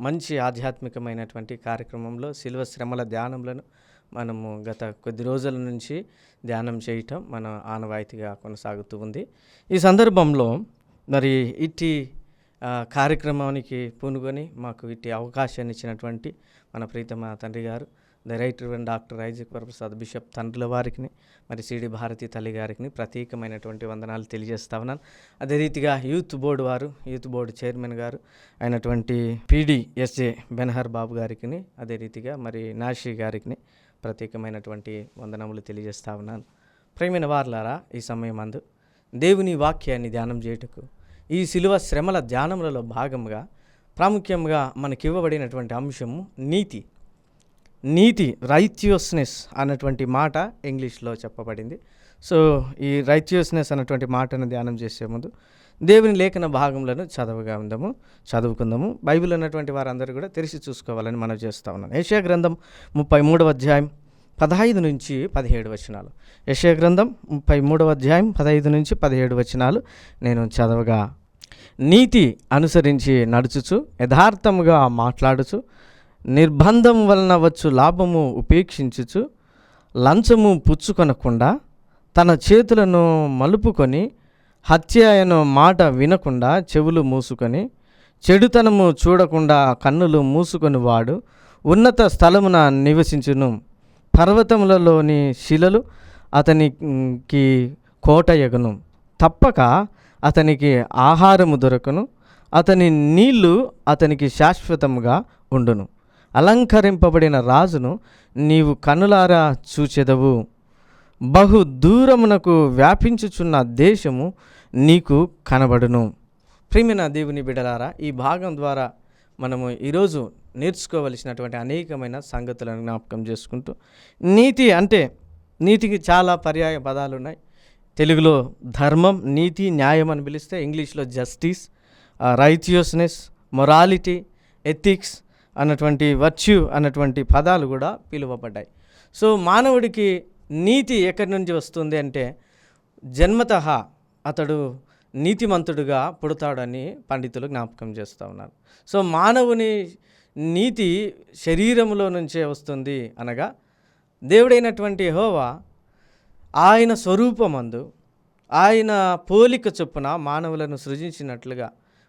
మంచి ఆధ్యాత్మికమైనటువంటి కార్యక్రమంలో శిలువ శ్రమల ధ్యానములను మనము గత కొద్ది రోజుల నుంచి ధ్యానం చేయటం మన ఆనవాయితీగా కొనసాగుతూ ఉంది. ఈ సందర్భంలో మరి ఇట్టి కార్యక్రమానికి పూనుకొని మాకు ఇట్టి అవకాశాన్ని ఇచ్చినటువంటి మన ప్రీతమ తండ్రి గారు the right reverend doctor Isaac Varaprasad bishop తండ్రుల వారికి, మరి సిడి భారతి తల్లి గారికి ప్రత్యేకమైనటువంటి వందనాలు తెలియజేస్తా ఉన్నాను. అదే రీతిగా యూత్ బోర్డు చైర్మన్ గారు అయినటువంటి పిడి ఎస్జే బెనహర్ బాబు గారికి, అదే రీతిగా మరి నాషి గారికి ప్రత్యేకమైనటువంటి వందనములు తెలియజేస్తా ఉన్నాను. ప్రియమైన వారలారా, ఈ సమయమందు దేవుని వాక్యాన్ని ధ్యానం చేయుటకు ఈ శిలువ శ్రమల ధ్యానములలో భాగంగా ప్రాముఖ్యంగా మనకివ్వబడినటువంటి అంశము నీతి రైచియస్నెస్ అన్నటువంటి మాట ఇంగ్లీష్లో చెప్పబడింది. సో ఈ రైచియస్నెస్ అన్నటువంటి మాటను ధ్యానం చేసే ముందు దేవుని లేఖన భాగములను చదువుకుందాము. బైబిల్ అన్నటువంటి వారందరూ కూడా తెరిచి చూసుకోవాలని మనం చేస్తూ ఉన్నాను. యెషయా గ్రంథం 33వ అధ్యాయం 15 నుంచి 17 వచనాలు. యెషయా గ్రంథం 33వ అధ్యాయం 15 నుంచి 17 వచనాలు నేను చదవగా, నీతి అనుసరించి నడుచుచు యథార్థముగా మాట్లాడుచు నిర్బంధం వలన వచ్చు లాభము ఉపేక్షించుచు లంచము పుచ్చుకొనకుండా తన చేతులను మలుపుకొని హత్య అయిన మాట వినకుండా చెవులు మూసుకొని చెడుతనము చూడకుండా కన్నులు మూసుకొని వాడు ఉన్నత స్థలమున నివసించును. పర్వతములలోని శిలలు అతనికి కోటయగును. తప్పక అతనికి ఆహారము దొరకను. అతని నీళ్లు అతనికి శాశ్వతముగా ఉండును. అలంకరింపబడిన రాజును నీవు కనులారా చూచెదవు. బహు దూరమునకు వ్యాపించుచున్న దేశము నీకు కనబడును. ప్రియమైన దేవుని బిడ్డలారా, ఈ భాగం ద్వారా మనము ఈరోజు నేర్చుకోవలసినటువంటి అనేకమైన సంగతులను జ్ఞాపకం చేసుకుంటూ, నీతికి చాలా పర్యాయ పదాలు ఉన్నాయి. తెలుగులో ధర్మం, నీతి, న్యాయం అని పిలిస్తే ఇంగ్లీష్లో జస్టిస్, రైచియస్నెస్, మొరాలిటీ, ఎథిక్స్ అన్నటువంటి వర్చ్యూ అన్నటువంటి పదాలు కూడా పిలువబడ్డాయి. సో మానవుడికి నీతి ఎక్కడి నుంచి వస్తుంది అంటే జన్మతః అతడు నీతిమంతుడుగా పుడతాడని పండితులు జ్ఞాపకం చేస్తూ ఉన్నారు. సో మానవుని నీతి శరీరంలో నుంచే వస్తుంది అనగా దేవుడైనటువంటి యెహోవా ఆయన స్వరూపమందు ఆయన పోలిక చొప్పున మానవులను సృజించినట్లుగా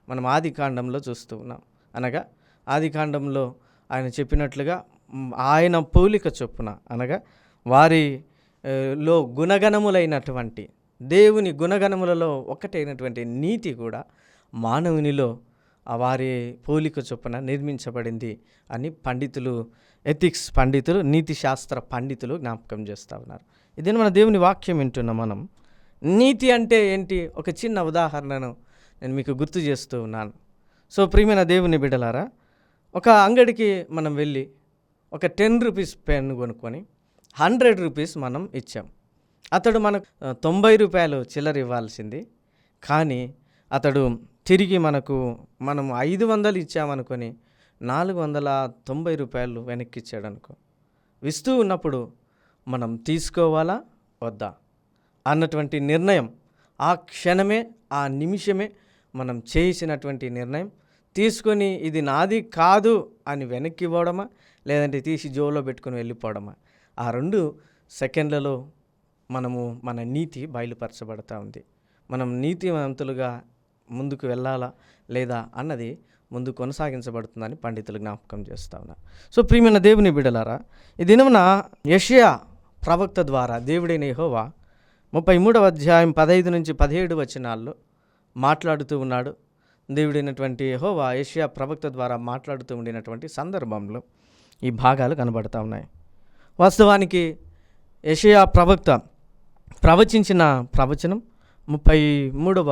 మనం ఆదికాండంలో చూస్తూ ఉన్నాం. అనగా ఆదికాండంలో ఆయన చెప్పినట్లుగా ఆయన పోలిక చొప్పున అనగా వారిలో గుణగణములైనటువంటి దేవుని గుణగణములలో ఒకటైనటువంటి నీతి కూడా మానవునిలో వారి పోలిక చొప్పున నిర్మించబడింది అని పండితులు, ఎథిక్స్ పండితులు, నీతి శాస్త్ర పండితులు జ్ఞాపకం చేస్తూ ఉన్నారు. ఇది మన దేవుని వాక్యం వింటున్నాం. మనం నీతి అంటే ఏంటి, ఒక చిన్న ఉదాహరణను నేను మీకు గుర్తు చేస్తూ ఉన్నాను. సో ప్రియమైన దేవుని బిడ్డలారా, ఒక అంగడికి మనం వెళ్ళి ఒక 10 రూపీస్ పెన్ కొనుక్కొని 100 రూపీస్ మనం ఇచ్చాం. అతడు మనకు 90 రూపాయలు చిల్లర ఇవ్వాల్సింది, కానీ అతడు తిరిగి మనం 500 ఇచ్చామనుకొని 490 రూపాయలు వెనక్కి ఇచ్చాడు అనుకో. ఇస్తూ ఉన్నప్పుడు మనం తీసుకోవాలా వద్దా అన్నటువంటి నిర్ణయం ఆ క్షణమే, ఆ నిమిషమే మనం చేసినటువంటి నిర్ణయం తీసుకొని ఇది నాది కాదు అని వెనక్కి ఇవ్వడమా, లేదంటే తీసి జోలో పెట్టుకొని వెళ్ళిపోవడమా, ఆ 2 సెకండ్లలో మన నీతి బయలుపరచబడతా ఉంది. మనం నీతివంతులుగా ముందుకు వెళ్ళాలా లేదా అన్నది ముందు కొనసాగించబడుతుందని పండితులు జ్ఞాపకం చేస్తూ ఉన్నారు. సో ప్రియమైన దేవుని బిడ్డలారా, ఈ దినమున యెషయా ప్రవక్త ద్వారా దేవుడైన యెహోవా 33వ అధ్యాయం 15 నుంచి 17 వచనాల్లో మాట్లాడుతూ ఉన్నాడు. దేవుడైనటువంటి యెహోవా యెషయా ప్రవక్త ద్వారా మాట్లాడుతూ ఉండినటువంటి సందర్భంలో ఈ భాగాలు కనబడతా ఉన్నాయి. వాస్తవానికి యెషయా ప్రవక్త ప్రవచించిన ప్రవచనం 33వ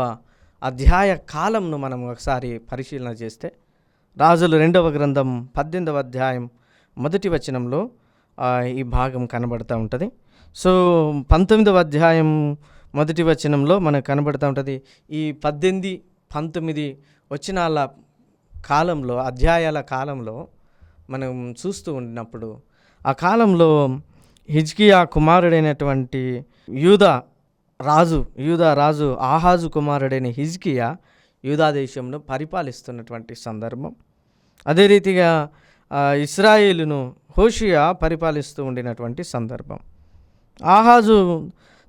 అధ్యాయ కాలంను మనం ఒకసారి పరిశీలన చేస్తే, రాజులు 2వ గ్రంథం 18వ అధ్యాయం 1వ వచనంలో ఈ భాగం కనబడుతూ ఉంటుంది. సో 19వ అధ్యాయం 1వ వచనంలో మనకు కనబడుతూ ఉంటుంది. ఈ 18, 19 వచనాల కాలంలో, అధ్యాయాల కాలంలో మనం చూస్తూ ఉండినప్పుడు, ఆ కాలంలో హిజ్కియా కుమారుడైనటువంటి యూదా రాజు ఆహాజు కుమారుడైన హిజ్కియా యూదా దేశంలో పరిపాలిస్తున్నటువంటి సందర్భం. అదే రీతిగా ఇశ్రాయేలును హోషియా పరిపాలిస్తూ ఉండినటువంటి సందర్భం. ఆహాజు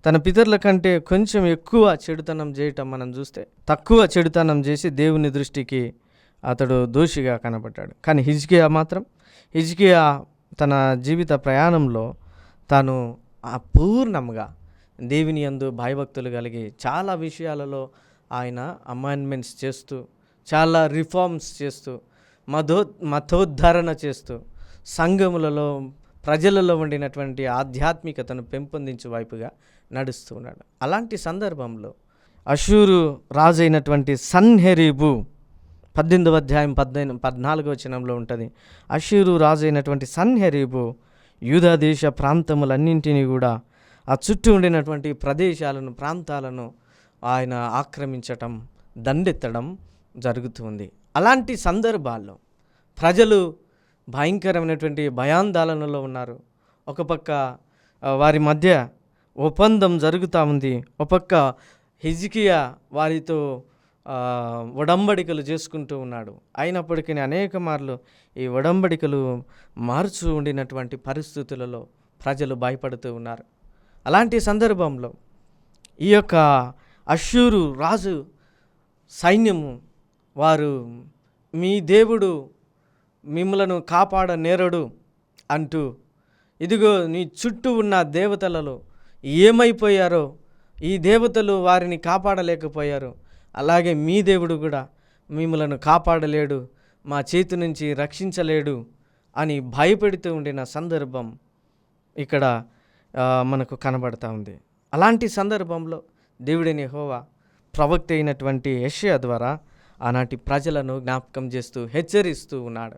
తన పితరుల కంటే కొంచెం ఎక్కువ చెడుతనం చేయటం మనం చూస్తే, తక్కువ చెడుతనం చేసి దేవుని దృష్టికి అతడు దోషిగా కనబడ్డాడు. కానీ హిజ్కియా తన జీవిత ప్రయాణంలో తాను అపూర్ణంగా దేవుని యందు భయభక్తులు కలిగి చాలా విషయాలలో ఆయన అమెండ్మెంట్స్ చేస్తూ, చాలా రిఫార్మ్స్ చేస్తూ, మతోద్ధరణ చేస్తూ, సంఘములలో ప్రజలలో ఉండినటువంటి ఆధ్యాత్మికతను పెంపొందించే వైపుగా నడుస్తూ ఉన్నాడు. అలాంటి సందర్భంలో అషూరు రాజు అయినటువంటి సన్హెరీబు 18వ అధ్యాయం 14వ వచనంలో ఉంటుంది. అషూరు రాజు అయినటువంటి సన్హెరీబు యూదా దేశ ప్రాంతములన్నింటినీ కూడా, ఆ చుట్టూ ఉండినటువంటి ప్రాంతాలను ఆయన ఆక్రమించటం, దండెత్తడం జరుగుతుంది. అలాంటి సందర్భాల్లో ప్రజలు భయంకరమైనటువంటి భయాందోళనలో ఉన్నారు. ఒక పక్క వారి మధ్య ఒప్పందం జరుగుతూ ఉంది, ఒక పక్క హిజ్కియా వారితో ఒడంబడికలు చేసుకుంటూ ఉన్నాడు. అయినప్పటికీ అనేక మార్లు ఈ ఒడంబడికలు మార్చు ఉండినటువంటి పరిస్థితులలో ప్రజలు భయపడుతూ ఉన్నారు. అలాంటి సందర్భంలో ఈ యొక్క అష్షూరు రాజు సైన్యము వారు, మీ దేవుడు మిమ్మలను కాపాడనేరడు అంటూ, ఇదిగో నీ చుట్టూ ఉన్న దేవతలలో ఏమైపోయారో, ఈ దేవతలు వారిని కాపాడలేకపోయారు, అలాగే మీ దేవుడు కూడా మిమ్మలను కాపాడలేడు, మా చేతి నుంచి రక్షించలేడు అని భయపెడుతూ ఉండిన సందర్భం ఇక్కడ మనకు కనబడతా ఉంది. అలాంటి సందర్భంలో దేవుడైన యెహోవా ప్రవక్త అయినటువంటి యెషయా ద్వారా ఆనాటి ప్రజలను జ్ఞాపకం చేస్తూ హెచ్చరిస్తూ ఉన్నాడు.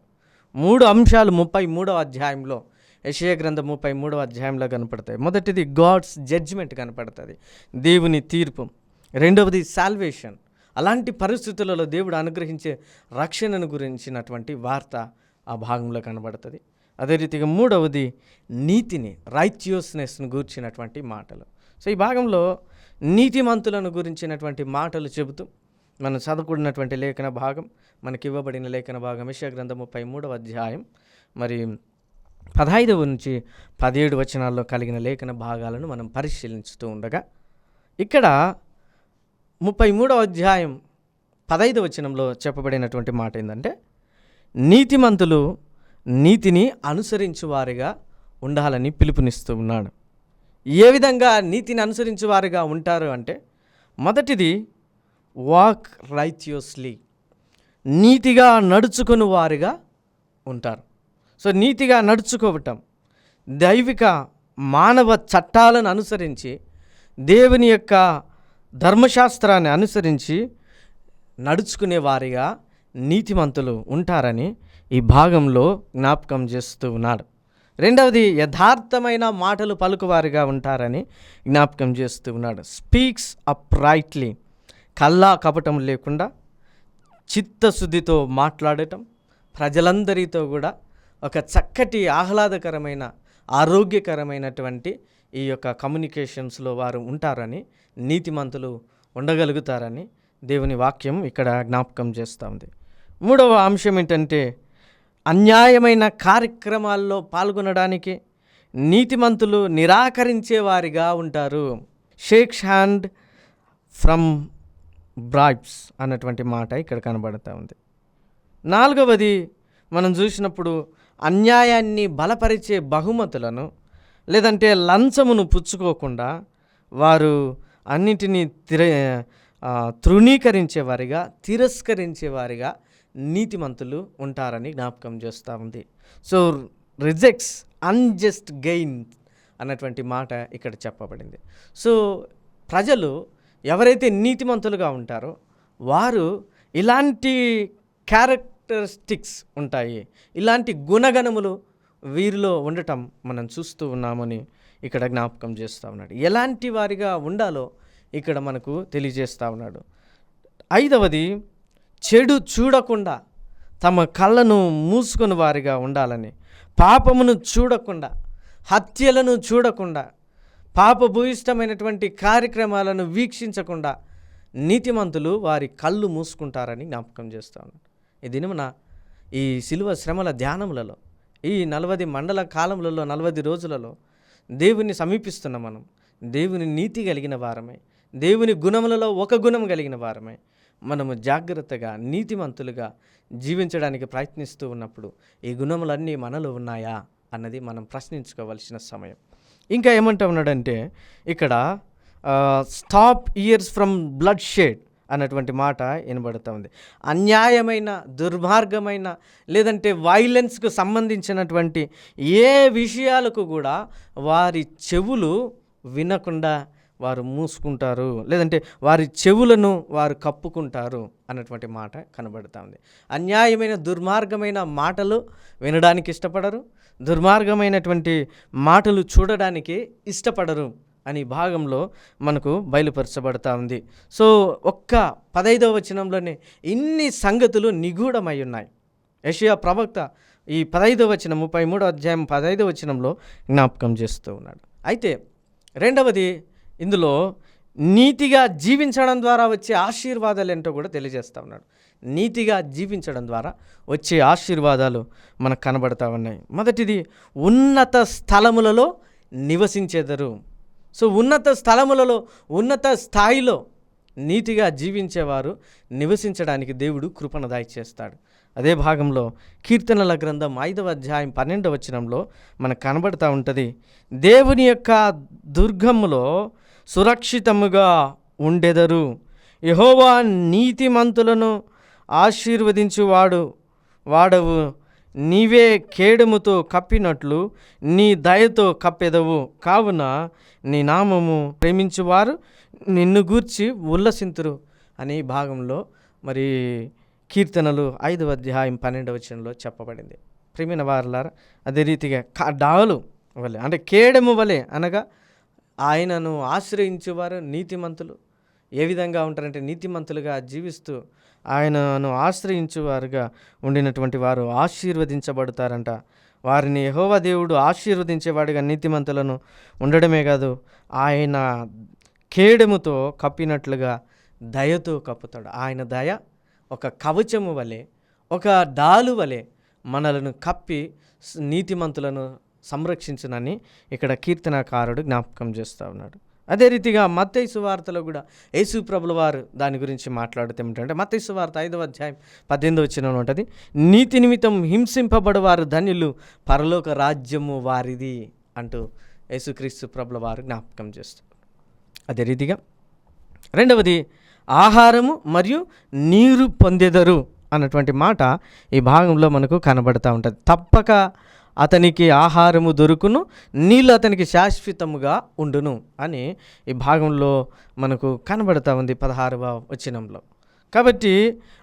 3 అంశాలు 33వ అధ్యాయంలో, యెషయా గ్రంథం 33వ అధ్యాయంలో కనపడతాయి. మొదటిది గాడ్స్ జడ్జిమెంట్ కనపడుతుంది, దేవుని తీర్పు. రెండవది సాల్వేషన్, అలాంటి పరిస్థితులలో దేవుడు అనుగ్రహించే రక్షణను గురించినటువంటి వార్త ఆ భాగంలో కనబడుతుంది. అదే రీతిగా మూడవది నీతిని, రైచియస్నెస్ను గూర్చినటువంటి మాటలు. సో ఈ భాగంలో నీతిమంతులను గురించినటువంటి మాటలు చెబుతూ మనం చదువుకున్నటువంటి లేఖన భాగం, మనకి ఇవ్వబడిన లేఖన భాగం యెషయా గ్రంథం 33వ అధ్యాయం మరి 15 నుంచి 17 వచనాల్లో కలిగిన లేఖన భాగాలను మనం పరిశీలించుతూ ఉండగా, ఇక్కడ 33వ అధ్యాయం 15వ వచనంలో చెప్పబడినటువంటి మాట ఏంటంటే, నీతిమంతులు నీతిని అనుసరించువారిగా ఉండాలని పిలుపునిస్తూ ఉన్నాడు. ఏ విధంగా నీతిని అనుసరించువారిగా ఉంటారు అంటే, మొదటిది వాక్ రైచియస్లీ, నీతిగా నడుచుకుని వారిగా ఉంటారు. సో నీతిగా నడుచుకోవటం, దైవిక మానవ చట్టాలను అనుసరించి, దేవుని యొక్క ధర్మశాస్త్రాన్ని అనుసరించి నడుచుకునే వారిగా నీతిమంతులు ఉంటారని ఈ భాగంలో జ్ఞాపకం చేస్తూ ఉన్నాడు. రెండవది యథార్థమైన మాటలు పలుకువారిగా ఉంటారని జ్ఞాపకం చేస్తూ ఉన్నాడు. స్పీక్స్ అప్రైట్లీ, కల్లా కపటం లేకుండా చిత్తశుద్ధితో మాట్లాడటం, ప్రజలందరితో కూడా ఒక చక్కటి ఆహ్లాదకరమైన ఆరోగ్యకరమైనటువంటి ఈ యొక్క కమ్యూనికేషన్స్లో వారు ఉంటారని, నీతిమంతులు ఉండగలుగుతారని దేవుని వాక్యం ఇక్కడ జ్ఞాపకం చేస్తూ ఉంది. మూడవ అంశం ఏంటంటే, అన్యాయమైన కార్యక్రమాల్లో పాల్గొనడానికి నీతిమంతులు నిరాకరించేవారిగా ఉంటారు. షేక్స్ హ్యాండ్ ఫ్రమ్ బ్రైబ్స్ అన్నటువంటి మాట ఇక్కడ కనబడుతూ ఉంది. నాలుగవది మనం చూసినప్పుడు, అన్యాయాన్ని బలపరిచే బహుమతులను లేదంటే లంచమును పుచ్చుకోకుండా వారు అన్నింటినీ తృణీకరించేవారిగా, తిరస్కరించేవారిగా నీతిమంతులు ఉంటారని జ్ఞాపకం చేస్తూ ఉంది. సో రిజెక్ట్స్ అన్జస్ట్ గెయిన్ అన్నటువంటి మాట ఇక్కడ చెప్పబడింది. సో ప్రజలు ఎవరైతే నీతిమంతులుగా ఉంటారో వారు ఇలాంటి క్యారెక్టరిస్టిక్స్ ఉంటాయి, ఇలాంటి గుణగణములు వీరిలో ఉండటం మనం చూస్తూ ఉన్నామని ఇక్కడ జ్ఞాపకం చేస్తూ ఉన్నాడు. ఎలాంటి వారిగా ఉండాలో ఇక్కడ మనకు తెలియజేస్తూ ఉన్నాడు. ఐదవది, చెడు చూడకుండా తమ కళ్ళను మూసుకొని వారిగా ఉండాలని, పాపమును చూడకుండా, హత్యలను చూడకుండా, పాపభూయిష్టమైనటువంటి కార్యక్రమాలను వీక్షించకుండా నీతిమంతులు వారి కళ్ళు మూసుకుంటారని జ్ఞాపకం చేస్తా ఉన్నాడు. ఈ దినమున ఈ శిలువ శ్రమల ధ్యానములలో, ఈ 40 మండల కాలములలో, 40 రోజులలో దేవుని సమీపిస్తున్నాం. మనం దేవుని నీతి కలిగిన వారమై, దేవుని గుణములలో ఒక గుణం కలిగిన వారమై మనము జాగ్రత్తగా నీతిమంతులుగా జీవించడానికి ప్రయత్నిస్తూ ఉన్నప్పుడు ఈ గుణములన్నీ మనలో ఉన్నాయా అన్నది మనం ప్రశ్నించుకోవాల్సిన సమయం. ఇంకా ఏమంటా ఉన్నాడంటే ఇక్కడ stop years from blood shade అన్నటువంటి మాట వినబడుతూ ఉంది. అన్యాయమైన, దుర్మార్గమైన, లేదంటే వైలెన్స్కు సంబంధించినటువంటి ఏ విషయాలకు కూడా వారి చెవులు వినకుండా వారు మూసుకుంటారు, లేదంటే వారి చెవులను వారు కప్పుకుంటారు అన్నటువంటి మాట కనబడుతూ ఉంది. అన్యాయమైన, దుర్మార్గమైన మాటలు వినడానికి ఇష్టపడరు, దుర్మార్గమైనటువంటి మాటలు చూడడానికి ఇష్టపడరు అని భాగంలో మనకు బయలుపరచబడతా ఉంది. సో ఒక్క 15వ వచనంలోనే ఇన్ని సంగతులు నిగూఢమై ఉన్నాయి. యెషయా ప్రవక్త ఈ 15వ వచనం 33వ అధ్యాయం 15వ వచనంలో జ్ఞాపకం చేస్తూ ఉన్నాడు. అయితే రెండవది, ఇందులో నీతిగా జీవించడం ద్వారా వచ్చే ఆశీర్వాదాలు ఏంటో కూడా తెలియజేస్తూ ఉన్నాడు. నీతిగా జీవించడం ద్వారా వచ్చే ఆశీర్వాదాలు మనకు కనబడతా ఉన్నాయి. మొదటిది, ఉన్నత స్థలములలో నివసించేదరు. సో ఉన్నత స్థలములలో, ఉన్నత స్థాయిలో నీతిగా జీవించేవారు నివసించడానికి దేవుడు కృపను దయచేస్తాడు. అదే భాగంలో కీర్తనల గ్రంథం 5వ అధ్యాయం 12వ వచనంలో మనకు కనబడతా ఉంటుంది, దేవుని యొక్క దుర్గములో సురక్షితముగా ఉండెదరు. యెహోవా నీతిమంతులను వాడవు, నీవే కేడముతో కప్పినట్లు నీ దయతో కప్పెదవు. కావున నీ నామము ప్రేమించువారు నిన్ను గూర్చి ఉల్లసింతురు అని భాగంలో మరి కీర్తనలు 5వ అధ్యాయం 12వ వచనంలో చెప్పబడింది. ప్రియమైన వారలారా, అదే రీతిగా డాలు వలె, అంటే కేడము వలె అనగా ఆయనను ఆశ్రయించేవారు నీతిమంతులు ఏ విధంగా ఉంటారంటే, నీతిమంతులుగా జీవిస్తూ ఆయనను ఆశ్రయించువారుగా ఉండినటువంటి వారు ఆశీర్వదించబడతారంట. వారిని యెహోవా దేవుడు ఆశీర్వదించేవాడిగా నీతిమంతులను ఉండడమే కాదు, ఆయన కేడముతో కప్పినట్లుగా దయతో కప్పుతాడు. ఆయన దయ ఒక కవచము వలె, ఒక డాలు వలె మనలను కప్పి నీతిమంతులను సంరక్షించునని ఇక్కడ కీర్తనకారుడు జ్ఞాపకం చేస్తూ ఉన్నాడు. అదే రీతిగా మత్తయి సువార్తలో కూడా యేసు ప్రభుల వారు దాని గురించి మాట్లాడుతూ ఏమిటంటే, మత్తయి సువార్త 5వ అధ్యాయం 18వ వచనం ఉంటుంది, నీతి నిమిత్తం హింసింపబడవారు ధన్యులు, పరలోక రాజ్యము వారిది అంటూ యేసుక్రీస్తు ప్రభుల వారు జ్ఞాపకం చేస్తారు. అదే రీతిగా రెండవది, ఆహారము మరియు నీరు పొందెదరు అన్నటువంటి మాట ఈ భాగంలో మనకు కనబడతా ఉంటుంది. తప్పక అతనికి ఆహారము దొరుకును, నీళ్ళు అతనికి శాశ్వతముగా ఉండును అని ఈ భాగంలో మనకు కనబడతా ఉంది 16వ వచనంలో. కాబట్టి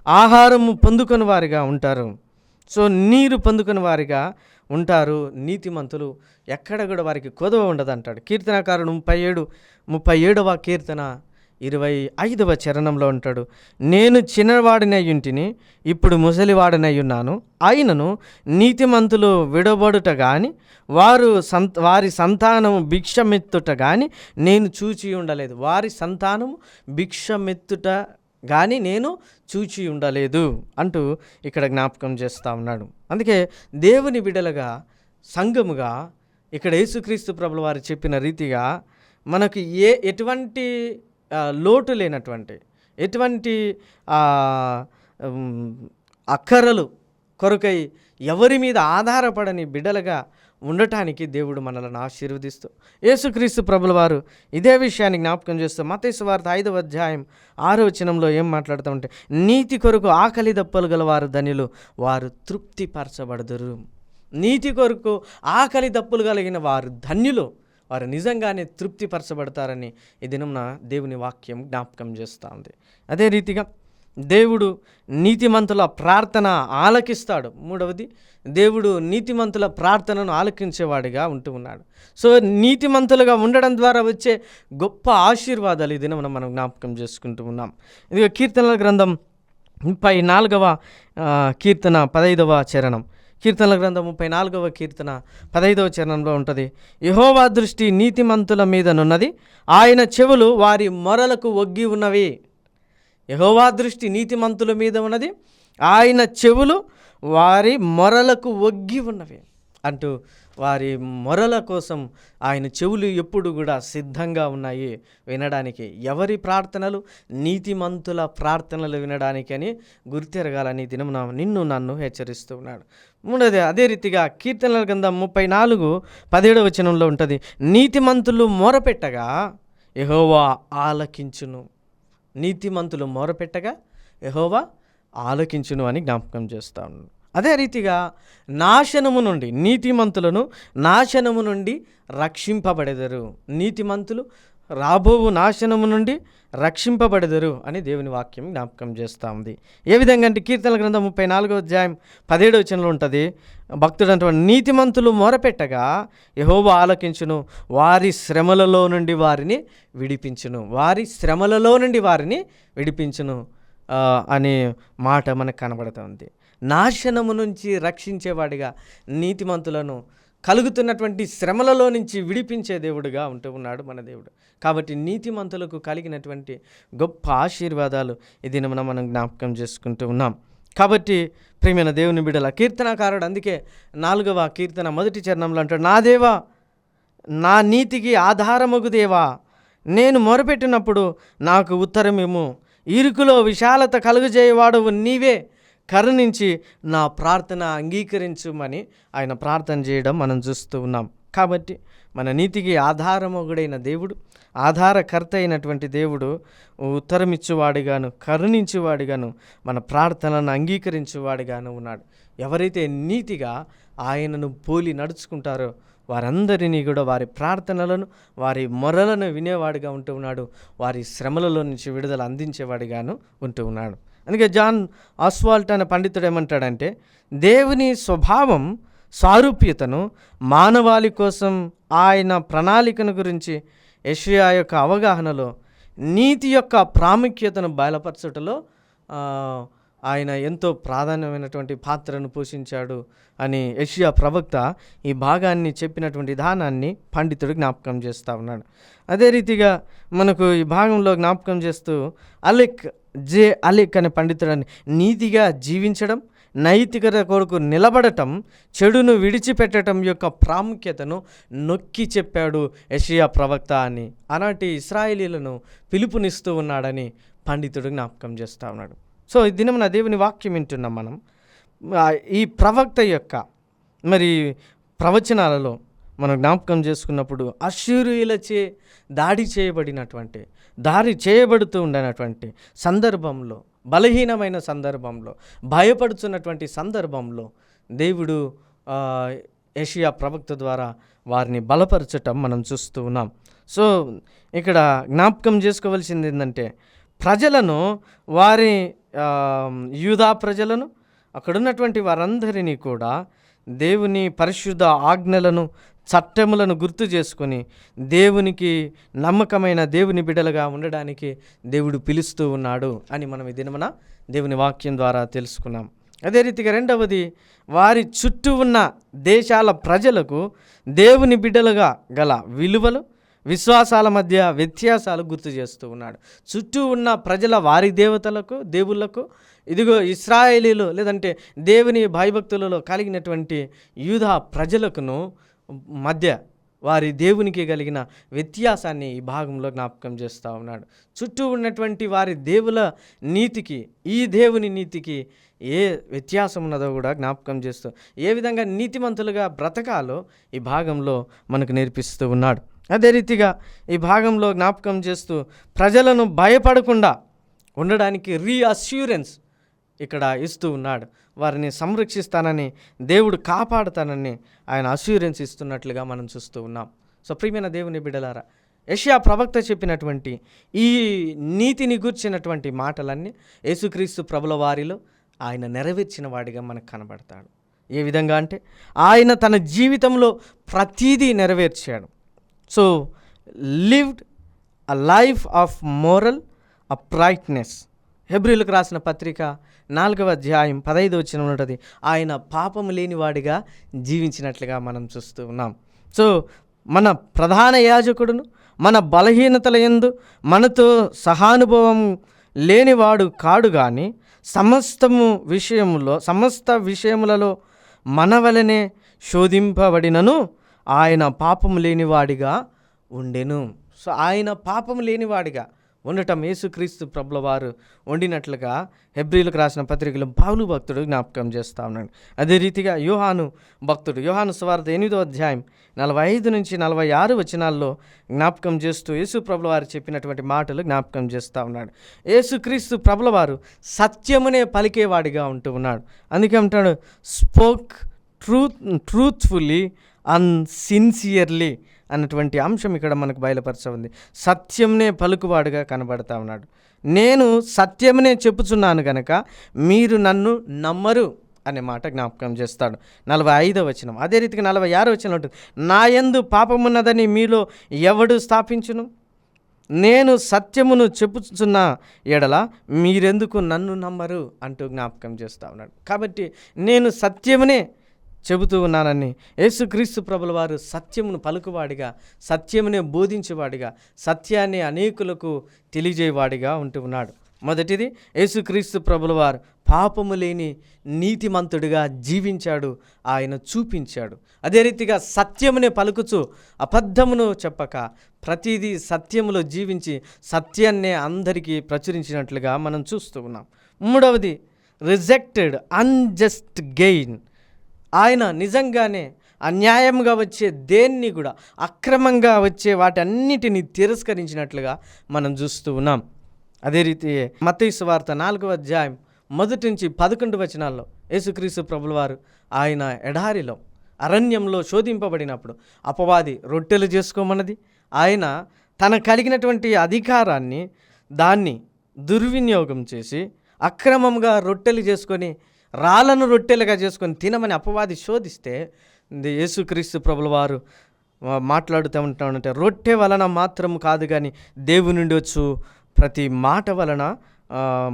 ఆహారము పొందుకొని వారిగా ఉంటారు, సో నీరు పొందుకొని వారిగా ఉంటారు నీతిమంతులు. ఎక్కడ కూడా వారికి కొదవ ఉండదు అంటాడు కీర్తనకారుడు 37వ కీర్తన 25వ చరణంలో ఉంటాడు, నేను చిన్నవాడినై యుంటిని, ఇప్పుడు ముసలివాడినై ఉన్నాను, అయినను నీతిమంతులు విడబడుట గాని వారి సంతానము భిక్షమెత్తుట గాని నేను చూచి ఉండలేదు. వారి సంతానము భిక్షమెత్తుట కానీ నేను చూచి ఉండలేదు అంటూ ఇక్కడ జ్ఞాపకం చేస్తూ ఉన్నాడు. అందుకే దేవుని బిడ్డలుగా, సంఘముగా ఇక్కడ యేసుక్రీస్తు ప్రభుల వారు చెప్పిన రీతిగా మనకు ఎటువంటి లోటు లేనటువంటి, ఎటువంటి అక్కరలు కొరకై ఎవరి మీద ఆధారపడని బిడ్డలుగా ఉండటానికి దేవుడు మనలను ఆశీర్వదిస్తూ యేసుక్రీస్తు ప్రభుల వారు ఇదే విషయాన్ని జ్ఞాపకం చేస్తూ మత్తయి సువార్త 5వ అధ్యాయం 6వ వచనంలో ఏం మాట్లాడుతూ ఉంటే, నీతి కొరకు ఆకలి దప్పులు గల వారు ధన్యులు, వారు తృప్తిపరచబడదురు. నీతి కొరకు ఆకలి దప్పులు కలిగిన వారు ధన్యులు, వారు నిజంగానే తృప్తిపరచబడతారని ఈ దినంన దేవుని వాక్యం జ్ఞాపకం చేస్తూ ఉంది. అదే రీతిగా దేవుడు నీతిమంతుల ప్రార్థన ఆలకిస్తాడు. మూడవది, దేవుడు నీతిమంతుల ప్రార్థనను ఆలకించేవాడిగా ఉంటూ ఉన్నాడు. సో నీతిమంతులుగా ఉండడం ద్వారా వచ్చే గొప్ప ఆశీర్వాదాలు ఈ దినం మనం జ్ఞాపకం చేసుకుంటూ ఉన్నాం. ఇది కీర్తనల గ్రంథం 34వ కీర్తన 15వ చరణం. కీర్తనల గ్రంథం 34వ కీర్తన 15వ చరణంలో ఉంటుంది, యెహోవా దృష్టి నీతిమంతుల మీదనున్నది, ఆయన చెవులు వారి మొరలకు ఒగ్గి ఉన్నవి. యెహోవా దృష్టి నీతిమంతుల మీద ఉన్నది, ఆయన చెవులు వారి మొరలకు ఒగ్గి ఉన్నవి అంటూ వారి మొరల కోసం ఆయన చెవులు ఎప్పుడు కూడా సిద్ధంగా ఉన్నాయి వినడానికి. ఎవరి ప్రార్థనలు? నీతిమంతుల ప్రార్థనలు వినడానికి అని గుర్తెరగాలని దినమున నిన్ను నన్ను హెచ్చరిస్తూ ఉన్నాడు. మూడోది, అదే రీతిగా కీర్తనల గ్రంథం 34:17 వచనంలో ఉంటుంది, నీతిమంతులు మొరపెట్టగా యెహోవా ఆలకించును. నీతిమంతులు మొరపెట్టగా యెహోవా ఆలకించును అని జ్ఞాపకం చేస్తా ఉన్నాను. అదే రీతిగా నాశనము నుండి, నీతిమంతులను నాశనము నుండి రక్షింపబడెదరు. నీతిమంతులు రాబోవు నాశనము నుండి రక్షింపబడెదరు అని దేవుని వాక్యం జ్ఞాపకం చేస్తూ ఉంది. ఏ విధంగా అంటే కీర్తనల గ్రంథం 34:17 వచనంలో ఉంటుంది, భక్తుడు అంటున్నాడు, నీతిమంతులు మొరపెట్టగా యెహోవా ఆలకించును, వారి శ్రమలలో నుండి వారిని విడిపించును. వారి శ్రమలలో నుండి వారిని విడిపించును అనే మాట మనకు కనబడుతుంది. నాశనము నుంచి రక్షించేవాడిగా, నీతిమంతులను కలుగుతున్నటువంటి శ్రమలలో నుంచి విడిపించే దేవుడుగా ఉంటూ ఉన్నాడు మన దేవుడు. కాబట్టి నీతిమంతులకు కలిగినటువంటి గొప్ప ఆశీర్వాదాలు ఇది మనం జ్ఞాపకం చేసుకుంటూ ఉన్నాం. కాబట్టి ప్రియమైన దేవుని బిడ్డల, కీర్తనకారుడు అందుకే 4వ కీర్తన 1వ చరణంలో అంటాడు, నా దేవా, నా నీతికి ఆధారమగు దేవా, నేను మొరపెట్టినప్పుడు నాకు ఉత్తరమేమో, ఇరుకులో విశాలత కలుగజేయవాడవు నీవే, కరుణించి నా ప్రార్థన అంగీకరించుమని ఆయన ప్రార్థన చేయడం మనం చూస్తూ ఉన్నాం. కాబట్టి మన నీతికి ఆధారమగుడైన దేవుడు, ఆధారకర్త అయినటువంటి దేవుడు ఉత్తరమిచ్చువాడిగాను, కరుణించువాడిగాను, మన ప్రార్థనలను అంగీకరించువాడిగాను ఉన్నాడు. ఎవరైతే నీతిగా ఆయనను పోలి నడుచుకుంటారో వారందరినీ కూడా వారి ప్రార్థనలను, వారి మొరలను వినేవాడిగా ఉంటూ ఉన్నాడు. వారి శ్రమలలో నుంచి విడుదల అందించేవాడిగాను ఉంటూ ఉన్నాడు. అందుకే జాన్ ఆస్వాల్ట్ అనే పండితుడు ఏమంటాడంటే, దేవుని స్వభావం సారూప్యతను, మానవాళి కోసం ఆయన ప్రణాళికను గురించి యెషయా యొక్క అవగాహనలో నీతి యొక్క ప్రాముఖ్యతను బయలుపరచుటలో ఆయన ఎంతో ప్రాధాన్యమైనటువంటి పాత్రను పోషించాడు అని యెషయా ప్రవక్త ఈ భాగాన్ని చెప్పినటువంటి విధానాన్ని పండితుడు జ్ఞాపకం చేస్తూ ఉన్నాడు. అదే రీతిగా మనకు ఈ భాగంలో జ్ఞాపకం చేస్తూ అలెక్ అనే పండితుడని, నీతిగా జీవించడం, నైతికత కొరకు నిలబడటం, చెడును విడిచిపెట్టడం యొక్క ప్రాముఖ్యతను నొక్కి చెప్పాడు యెషయా ప్రవక్త అని ఆనాటి ఇశ్రాయేలీలను పిలుపునిస్తూ ఉన్నాడని పండితుడు జ్ఞాపకం చేస్తూ ఉన్నాడు. సో ఈ దినం దేవుని వాక్యం వింటున్నాం మనం. ఈ ప్రవక్త యొక్క మరి ప్రవచనాలలో మనం జ్ఞాపకం చేసుకున్నప్పుడు అశ్షూరీయులచే దాడి చేయబడుతూ ఉండనటువంటి సందర్భంలో, బలహీనమైన సందర్భంలో, భయపడుతున్నటువంటి సందర్భంలో దేవుడు యెషయా ప్రవక్త ద్వారా వారిని బలపరచటం మనం చూస్తూ ఉన్నాం. సో ఇక్కడ జ్ఞాపకం చేసుకోవాల్సింది ఏంటంటే, ప్రజలను, వారి యూదా ప్రజలను, అక్కడున్నటువంటి వారందరినీ కూడా దేవుని పరిశుద్ధ ఆజ్ఞలను, చట్టములను గుర్తు చేసుకొని దేవునికి నమ్మకమైన దేవుని బిడ్డలుగా ఉండడానికి దేవుడు పిలుస్తూ ఉన్నాడు అని మనం ఈ దినమున దేవుని వాక్యం ద్వారా తెలుసుకున్నాం. అదే రీతిగా రెండవది, వారి చుట్టూ ఉన్న దేశాల ప్రజలకు దేవుని బిడ్డలుగా గల విలువలు, విశ్వాసాల మధ్య వ్యత్యాసాలు గుర్తు చేస్తూ ఉన్నాడు. చుట్టూ ఉన్న ప్రజల వారి దేవుళ్ళకు ఇదిగో ఇశ్రాయేలీలు లేదంటే దేవుని భయభక్తులలో కలిగినటువంటి యూదా ప్రజలకును మధ్య వారి దేవునికి కలిగిన వ్యత్యాసాన్ని ఈ భాగంలో జ్ఞాపకం చేస్తూ ఉన్నాడు. చుట్టూ ఉన్నటువంటి వారి దేవుల నీతికి, ఈ దేవుని నీతికి ఏ వ్యత్యాసం ఉన్నదో కూడా జ్ఞాపకం చేస్తూ, ఏ విధంగా నీతిమంతులుగా బ్రతకాలో ఈ భాగంలో మనకు నేర్పిస్తూ ఉన్నాడు. అదే రీతిగా ఈ భాగంలో జ్ఞాపకం చేస్తూ ప్రజలను భయపడకుండా ఉండడానికి రీఅష్యూరెన్స్ ఇక్కడ ఇస్తూ ఉన్నాడు. వారిని సంరక్షిస్తానని, దేవుడు కాపాడుతానని ఆయన అష్యూరెన్స్ ఇస్తున్నట్లుగా మనం చూస్తూ ఉన్నాం. సో ప్రియమైన దేవుని బిడ్డలారా, యెషయా ప్రవక్త చెప్పినటువంటి ఈ నీతిని గూర్చినటువంటి మాటలన్నీ యేసుక్రీస్తు ప్రభుల వారిలో ఆయన నెరవేర్చిన వాడిగా మనకు కనబడతాడు. ఏ విధంగా అంటే, ఆయన తన జీవితంలో ప్రతీదీ నెరవేర్చాడు. So lived a life of moral uprightness. హెబ్రీలకు రాసిన పత్రిక 4వ అధ్యాయం 15వ వచనంలో ఉంటుంది, ఆయన పాపము లేనివాడిగా జీవించినట్లుగా మనం చూస్తూ ఉన్నాం. సో మన ప్రధాన యాజకుడును మన బలహీనతల యందు మనతో సహానుభవం లేనివాడు కాడు, కానీ సమస్త విషయములలో మన వలనే శోధింపబడినను ఆయన పాపము లేనివాడిగా ఉండెను. సో ఆయన పాపము లేనివాడిగా ఉండటం యేసుక్రీస్తు ప్రభుల వారు వండినట్లుగా హెబ్రీలకు రాసిన పత్రికలో పౌలు భక్తుడు జ్ఞాపకం చేస్తూ ఉన్నాడు. అదే రీతిగా యోహాను భక్తుడు యోహాను సువార్త 8వ అధ్యాయం 45 నుంచి 46 వచనాల్లో జ్ఞాపకం చేస్తూ యేసు ప్రభుల వారు చెప్పినటువంటి మాటలు జ్ఞాపకం చేస్తూ ఉన్నాడు. యేసుక్రీస్తు ప్రభుల వారు సత్యమునే పలికేవాడిగా ఉంటూ ఉన్నాడు. అందుకే అంటాడు, స్పోక్ ట్రూత్ఫుల్లీ అండ్ సిన్సియర్లీ అన్నటువంటి అంశం ఇక్కడ మనకు బయలుపరచ సత్యంనే పలుకువాడుగా కనబడతా ఉన్నాడు. నేను సత్యమునే చెప్పుచున్నాను గనక మీరు నన్ను నమ్మరు అనే మాట జ్ఞాపకం చేస్తాడు 45వ వచనం. అదే రీతిగా 46వ వచనం ఉంటుంది, నా యందు పాపమున్నదని మీలో ఎవడు స్థాపించును? నేను సత్యమును చెప్పుచున్న ఎడల మీరెందుకు నన్ను నమ్మరు అంటూ జ్ఞాపకం చేస్తూ ఉన్నాడు. కాబట్టి నేను సత్యమునే చెబుతూ ఉన్నానని యేసుక్రీస్తు ప్రభుల వారు సత్యమును పలుకువాడిగా, సత్యమునే బోధించేవాడిగా, సత్యాన్ని అనేకులకు తెలియజేవాడిగా ఉంటూ ఉన్నాడు. మొదటిది, యేసుక్రీస్తు ప్రభుల వారు పాపము లేని నీతిమంతుడిగా జీవించాడు, ఆయన చూపించాడు. అదే రీతిగా సత్యమునే పలుకుచు అబద్ధమును చెప్పక ప్రతిదీ సత్యములో జీవించి సత్యాన్నే అందరికీ ప్రచురించినట్లుగా మనం చూస్తూ ఉన్నాం. మూడవది, రిజెక్టెడ్ అన్జస్ట్ గెయిన్. ఆయన నిజంగానే అన్యాయంగా వచ్చే దేన్ని కూడా, అక్రమంగా వచ్చే వాటన్నిటిని తిరస్కరించినట్లుగా మనం చూస్తూ ఉన్నాం. అదే రీతి మత్తయి సువార్త 4వ అధ్యాయం 1 నుంచి 11 వచనాల్లో యేసుక్రీస్తు ప్రభుల వారు ఆయన ఎడారిలో అరణ్యంలో శోధింపబడినప్పుడు అపవాది రొట్టెలు చేసుకోమన్నది, ఆయన తన కలిగినటువంటి అధికారాన్ని దాన్ని దుర్వినియోగం చేసి అక్రమంగా రొట్టెలు చేసుకొని రాళ్ళను రొట్టెలుగా చేసుకొని తినమని అపవాది శోధిస్తే యేసుక్రీస్తు ప్రభుల వారు మాట్లాడుతూ ఉంటామంటే, రొట్టె వలన మాత్రం కాదు కానీ దేవుని నుండి వచ్చు ప్రతి మాట వలన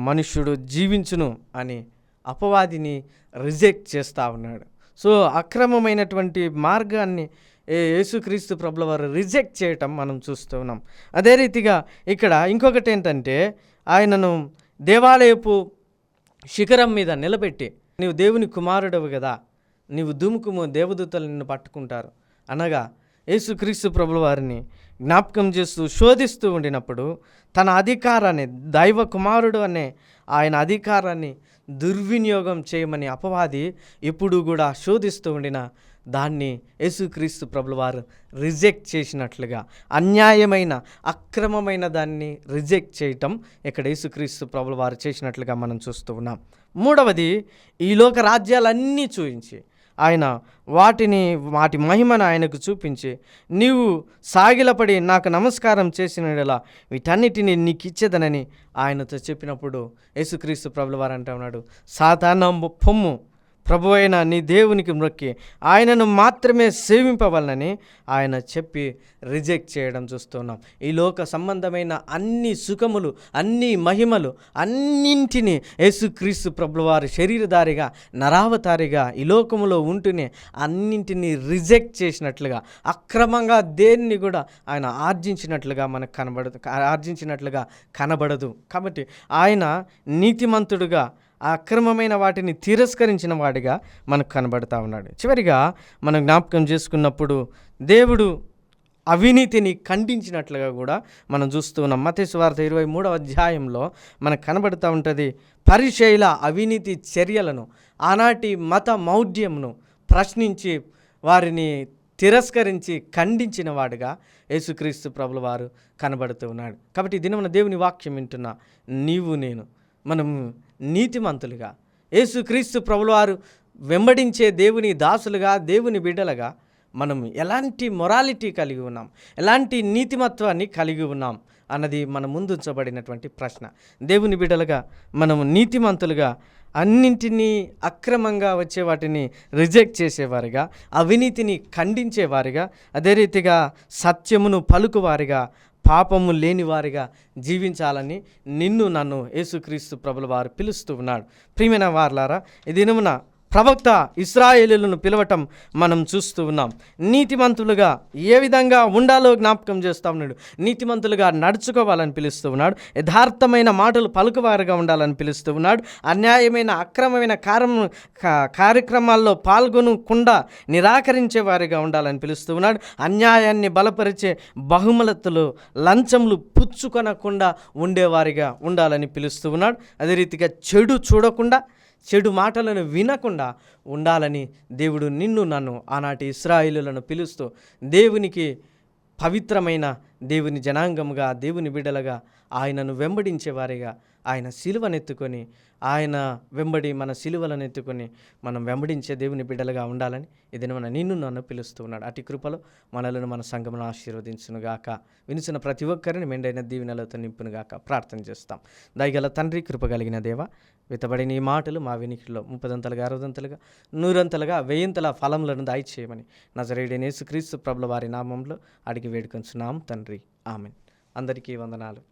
మనుష్యుడు జీవించును అని అపవాదిని రిజెక్ట్ చేస్తూ ఉన్నాడు. సో అక్రమమైనటువంటి మార్గాన్ని యేసుక్రీస్తు ప్రభుల వారు రిజెక్ట్ చేయటం మనం చూస్తూ ఉన్నాం. అదే రీతిగా ఇక్కడ ఇంకొకటి ఏంటంటే, ఆయనను దేవాలయపు శిఖరం మీద నిలబెట్టి, నీవు దేవుని కుమారుడవు కదా, నీవు దుముకుము, దేవదూతలు నిన్ను పట్టుకుంటారు అనగా యేసుక్రీస్తు ప్రభుల వారిని జ్ఞాపకం చేస్తూ శోధిస్తూ ఉండినప్పుడు తన అధికారాన్ని, దైవ కుమారుడు అనే ఆయన అధికారాన్ని దుర్వినియోగం చేయమని అపవాది ఎప్పుడూ కూడా శోధిస్తూ ఉండిన దాన్ని యేసుక్రీస్తు ప్రభుల వారు రిజెక్ట్ చేసినట్లుగా, అన్యాయమైన అక్రమమైన దాన్ని రిజెక్ట్ చేయటం ఇక్కడ యేసుక్రీస్తు ప్రభుల వారు చేసినట్లుగా మనం చూస్తూ ఉన్నాం. మూడవది, ఈ లోక రాజ్యాలన్నీ చూపించి ఆయన వాటి మహిమను ఆయనకు చూపించి, నీవు సాగిలపడి నాకు నమస్కారం చేసినలా వీటన్నిటిని నీకు ఇచ్చేదనని ఆయనతో చెప్పినప్పుడు యేసుక్రీస్తు ప్రభుల వారు అంటూ ఉన్నాడు, సాతానా పొమ్ము, ప్రభు అయిన నీ దేవునికి మ్రొక్కి ఆయనను మాత్రమే సేవింపవలనని ఆయన చెప్పి రిజెక్ట్ చేయడం చూస్తున్నాం. ఈ లోక సంబంధమైన అన్ని సుఖములు, అన్ని మహిమలు అన్నింటినీ యేసుక్రీస్తు ప్రభుల వారు శరీరధారిగా, నరావతారిగా ఈ లోకములో ఉంటూనే అన్నింటినీ రిజెక్ట్ చేసినట్లుగా, అక్రమంగా దేన్ని కూడా ఆయన ఆర్జించినట్లుగా మనకు కనబడదు. కాబట్టి ఆయన నీతిమంతుడుగా, అక్రమమైన వాటిని తిరస్కరించిన వాడిగా మనకు కనబడతా ఉన్నాడు. చివరిగా మనం జ్ఞాపకం చేసుకున్నప్పుడు దేవుడు అవినీతిని ఖండించినట్లుగా కూడా మనం చూస్తూ ఉన్నాం. మత్తయి సువార్త 23వ అధ్యాయంలో మనకు కనబడుతూ ఉంటుంది, పరిసయ్యుల అవినీతి చర్యలను, ఆనాటి మత మౌఢ్యంను ప్రశ్నించి వారిని తిరస్కరించి ఖండించిన వాడుగా యేసుక్రీస్తు ప్రభుల వారు కనబడుతూ ఉన్నాడు. కాబట్టి దినమున దేవుని వాక్యం వింటున్న నీవు నేను మనం నీతిమంతులుగా, యేసుక్రీస్తు ప్రభుల వారు వెంబడించే దేవుని దాసులుగా, దేవుని బిడ్డలుగా మనం ఎలాంటి మొరాలిటీ కలిగి ఉన్నాం, ఎలాంటి నీతిమత్వాన్ని కలిగి ఉన్నాం అన్నది మన ముందుంచబడినటువంటి ప్రశ్న. దేవుని బిడ్డలుగా మనం నీతిమంతులుగా, అన్నింటినీ అక్రమంగా వచ్చే వాటిని రిజెక్ట్ చేసేవారిగా, అవినీతిని ఖండించేవారిగా, అదే రీతిగా సత్యమును పలుకువారిగా, పాపము లేని వారిగా జీవించాలని నన్ను యేసుక్రీస్తు ప్రభుల వారు పిలుస్తూ ఉన్నాడు. ప్రియమైన వారలారా, ఈ దినమున ప్రవక్త ఇశ్రాయేలీయులను పిలవటం మనం చూస్తూ ఉన్నాం. నీతిమంతులుగా ఏ విధంగా ఉండాలో జ్ఞాపకం చేస్తూ ఉన్నాడు. నీతిమంతులుగా నడుచుకోవాలని పిలుస్తూ ఉన్నాడు. యథార్థమైన మాటలు పలుకువారుగా ఉండాలని పిలుస్తూ ఉన్నాడు. అన్యాయమైన అక్రమమైన కార్యక్రమాల్లో పాల్గొనకుండా నిరాకరించే వారిగా ఉండాలని పిలుస్తూ ఉన్నాడు. అన్యాయాన్ని బలపరిచే బహుమతులు లంచములు పుచ్చుకొనకుండా ఉండేవారిగా ఉండాలని పిలుస్తూ ఉన్నాడు. అదే రీతిగా చెడు చూడకుండా, చెడు మాటలను వినకుండా ఉండాలని దేవుడు నిన్ను నన్ను ఆనాటి ఇశ్రాయేలులను పిలుస్తూ దేవునికి పవిత్రమైన దేవుని జనాంగముగా, దేవుని బిడ్డలుగా ఆయనను వెంబడించేవారిగా, ఆయన సిలువనెత్తుకొని ఆయన వెంబడి మన సిలువలను ఎత్తుకొని మనం వెంబడించే దేవుని బిడ్డలుగా ఉండాలని ఇది మన నిన్ను నన్ను పిలుస్తూ ఉన్నాడు. అటు కృపలో మనలను మన సంఘమును ఆశీర్వదించునుగాక. వినిచిన ప్రతి ఒక్కరిని మెండైన దీవెనలతో నింపునుగాక. ప్రార్థన చేస్తాం. దయగల తండ్రి, కృప కలిగిన దేవ, విత్తబడిన ఈ మాటలు మా వినికిడిలో 30 60 100 1000 ఫలములను దయచేయమని నజరేయుడైన యేసుక్రీస్తు ప్రభుల వారి నామంలో అడిగి వేడుకొంచున్నాం తండ్రి. ఆమెన్. అందరికీ వందనాలు.